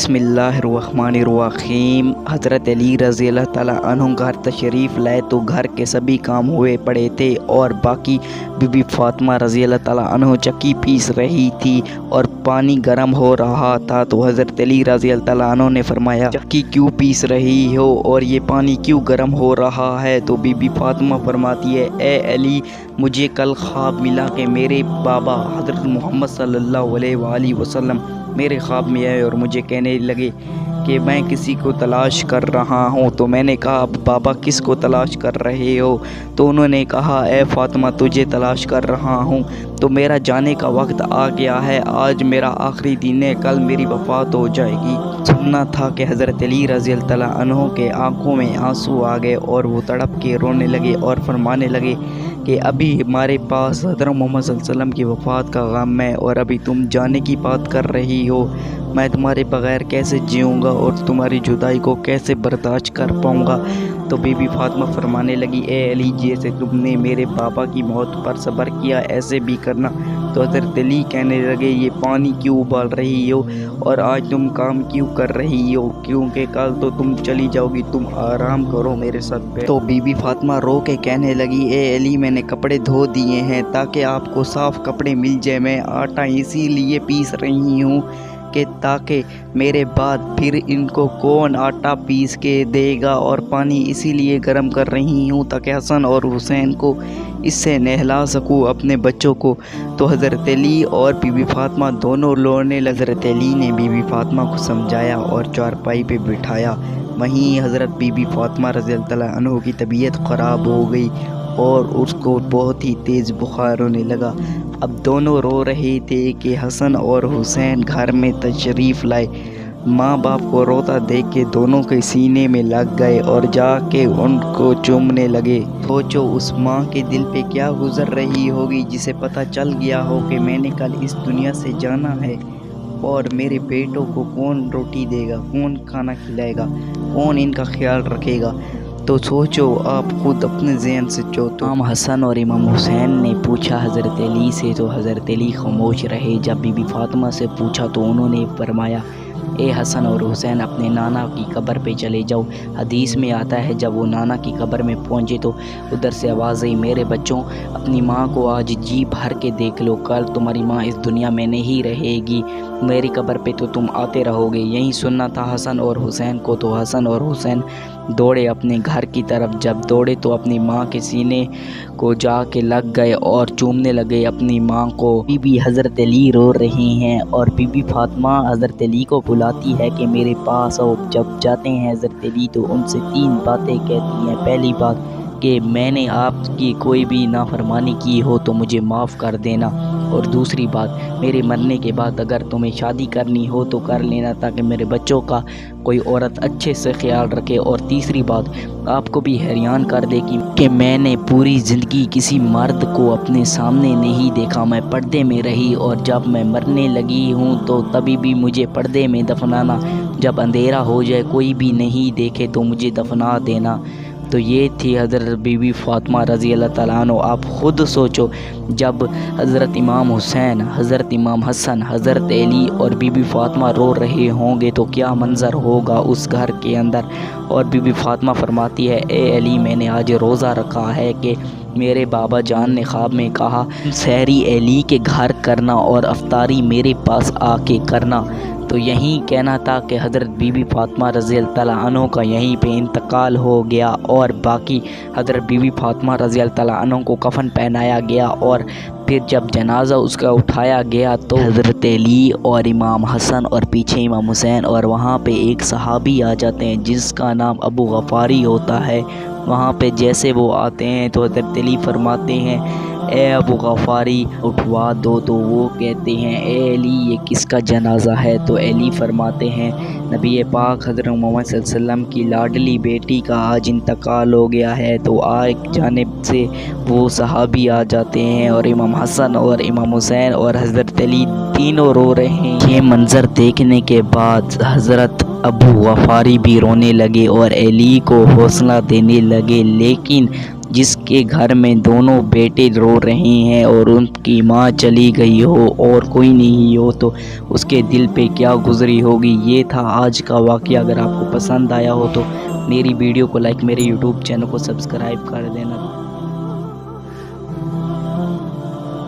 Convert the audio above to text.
بسم اللہ الرحمن الرحیم۔ حضرت علی رضی اللہ تعالیٰ عنہ گھر تشریف لائے تو گھر کے سبھی کام ہوئے پڑے تھے اور باقی بی بی فاطمہ رضی اللہ تعالیٰ عنہ چکی پیس رہی تھی اور پانی گرم ہو رہا تھا تو حضرت علی رضی اللہ تعالیٰ عنہ نے فرمایا، چکی کیوں پیس رہی ہو اور یہ پانی کیوں گرم ہو رہا ہے؟ تو بی بی فاطمہ فرماتی ہے، اے علی، مجھے کل خواب ملا کہ میرے بابا حضرت محمد صلی اللہ علیہ وآلہ وسلم میرے خواب میں آئے اور مجھے کہنے لگے کہ میں کسی کو تلاش کر رہا ہوں۔ تو میں نے کہا، بابا کس کو تلاش کر رہے ہو؟ تو انہوں نے کہا، اے فاطمہ، تجھے تلاش کر رہا ہوں، تو میرا جانے کا وقت آ گیا ہے، آج میرا آخری دن ہے، کل میری وفات ہو جائے گی۔ سننا تھا کہ حضرت علی رضی اللہ تعالیٰ عنہ کے آنکھوں میں آنسو آ گئے اور وہ تڑپ کے رونے لگے اور فرمانے لگے کہ ابھی ہمارے پاس حضرت محمد صلی اللہ علیہ وسلم کی وفات کا غم ہے اور ابھی تم جانے کی بات کر رہی ہو، میں تمہارے بغیر کیسے جیوں گا اور تمہاری جدائی کو کیسے برداشت کر پاؤں گا؟ تو بی بی فاطمہ فرمانے لگی، اے علی، جیسے تم نے میرے بابا کی موت پر صبر کیا ایسے بھی کرنا۔ تو حضرت علی کہنے لگے، یہ پانی کیوں ابال رہی ہو اور آج تم کام کیوں کر رہی ہو؟ کیونکہ کل تو تم چلی جاؤ گی، تم آرام کرو میرے ساتھ۔ تو بی بی فاطمہ رو کے کہنے لگی، اے علی، میں نے کپڑے دھو دیے ہیں تاکہ آپ کو صاف کپڑے مل جائے، میں آٹا اسی لیے پیس رہی ہوں کہ تاکہ میرے بعد پھر ان کو کون آٹا پیس کے دے گا، اور پانی اسی لیے گرم کر رہی ہوں تاکہ حسن اور حسین کو اس سے نہلا سکوں، اپنے بچوں کو۔ تو حضرت علی اور بی بی فاطمہ دونوں رونے لگے۔ حضرت علی نے بی بی فاطمہ کو سمجھایا اور چارپائی پہ بٹھایا۔ وہیں حضرت بی بی فاطمہ رضی اللہ تعالیٰ عنہ کی طبیعت خراب ہو گئی اور اس کو بہت ہی تیز بخار ہونے لگا۔ اب دونوں رو رہے تھے کہ حسن اور حسین گھر میں تشریف لائے۔ ماں باپ کو روتا دیکھ کے دونوں کے سینے میں لگ گئے اور جا کے ان کو چومنے لگے۔ سوچو اس ماں کے دل پہ کیا گزر رہی ہوگی جسے پتہ چل گیا ہو کہ میں نے کل اس دنیا سے جانا ہے، اور میرے بیٹوں کو کون روٹی دے گا، کون کھانا کھلائے گا، کون ان کا خیال رکھے گا؟ تو سوچو آپ خود اپنے ذہن سے چوتو۔ امام حسن اور امام حسین نے پوچھا حضرت علی سے تو حضرت علی خاموش رہے۔ جب بی بی فاطمہ سے پوچھا تو انہوں نے فرمایا، اے حسن اور حسین، اپنے نانا کی قبر پہ چلے جاؤ۔ حدیث میں آتا ہے جب وہ نانا کی قبر میں پہنچے تو ادھر سے آواز آئی، میرے بچوں، اپنی ماں کو آج جی بھر کے دیکھ لو، کل تمہاری ماں اس دنیا میں نہیں رہے گی، میری قبر پہ تو تم آتے رہو گے۔ یہی سننا تھا حسن اور حسین کو۔ تو حسن اور حسین دوڑے اپنے گھر کی طرف۔ جب دوڑے تو اپنی ماں کے سینے کو جا کے لگ گئے اور چومنے لگے اپنی ماں کو۔ بی بی حضرت علی رو رہی ہیں اور بی بی فاطمہ حضرت علی کو بلاتی ہے کہ میرے پاس آؤ۔ جب جاتے ہیں حضرت علی تو ان سے 3 باتیں کہتی ہیں۔ پہلی بات کہ میں نے آپ کی کوئی بھی نافرمانی کی ہو تو مجھے معاف کر دینا، اور دوسری بات، میرے مرنے کے بعد اگر تمہیں شادی کرنی ہو تو کر لینا تاکہ میرے بچوں کا کوئی عورت اچھے سے خیال رکھے، اور تیسری بات، آپ کو بھی حیران کر دے کہ میں نے پوری زندگی کسی مرد کو اپنے سامنے نہیں دیکھا، میں پردے میں رہی، اور جب میں مرنے لگی ہوں تو تبھی بھی مجھے پردے میں دفنانا، جب اندھیرا ہو جائے کوئی بھی نہیں دیکھے تو مجھے دفنا دینا۔ تو یہ تھی حضرت بی بی فاطمہ رضی اللہ تعالیٰ عنہ۔ آپ خود سوچو، جب حضرت امام حسین، حضرت امام حسن، حضرت علی اور بی بی فاطمہ رو رہے ہوں گے تو کیا منظر ہوگا اس گھر کے اندر۔ اور بی بی فاطمہ فرماتی ہے، اے علی، میں نے آج روزہ رکھا ہے کہ میرے بابا جان نے خواب میں کہا سحری علی کے گھر کرنا اور افطاری میرے پاس آ کے کرنا۔ تو یہی کہنا تھا کہ حضرت بی بی فاطمہ رضی اللہ تعالیٰ عنہ کا یہیں پہ انتقال ہو گیا، اور باقی حضرت بی بی فاطمہ رضی اللہ تعالیٰ عنہ کو کفن پہنایا گیا، اور پھر جب جنازہ اس کا اٹھایا گیا تو حضرت علی اور امام حسن اور پیچھے امام حسین، اور وہاں پہ ایک صحابی آ جاتے ہیں جس کا نام ابو غفاری ہوتا ہے۔ وہاں پہ جیسے وہ آتے ہیں تو حضرت علی فرماتے ہیں، اے ابو غفاری، اٹھوا دو۔ تو وہ کہتے ہیں، اے علی، یہ کس کا جنازہ ہے؟ تو علی فرماتے ہیں، نبی پاک حضرت محمد صلی اللہ علیہ وسلم کی لاڈلی بیٹی کا آج انتقال ہو گیا ہے۔ تو ایک جانب سے وہ صحابی آ جاتے ہیں اور امام حسن اور امام حسین اور حضرت علی تینوں رو رہے ہیں۔ یہ منظر دیکھنے کے بعد حضرت ابو غفاری بھی رونے لگے اور علی کو حوصلہ دینے لگے، لیکن جس کے گھر میں دونوں بیٹے رو رہے ہیں اور ان کی ماں چلی گئی ہو اور کوئی نہیں ہو تو اس کے دل پہ کیا گزری ہوگی۔ یہ تھا آج کا واقعہ۔ اگر آپ کو پسند آیا ہو تو میری ویڈیو کو لائک، میرے یوٹیوب چینل کو سبسکرائب کر دینا۔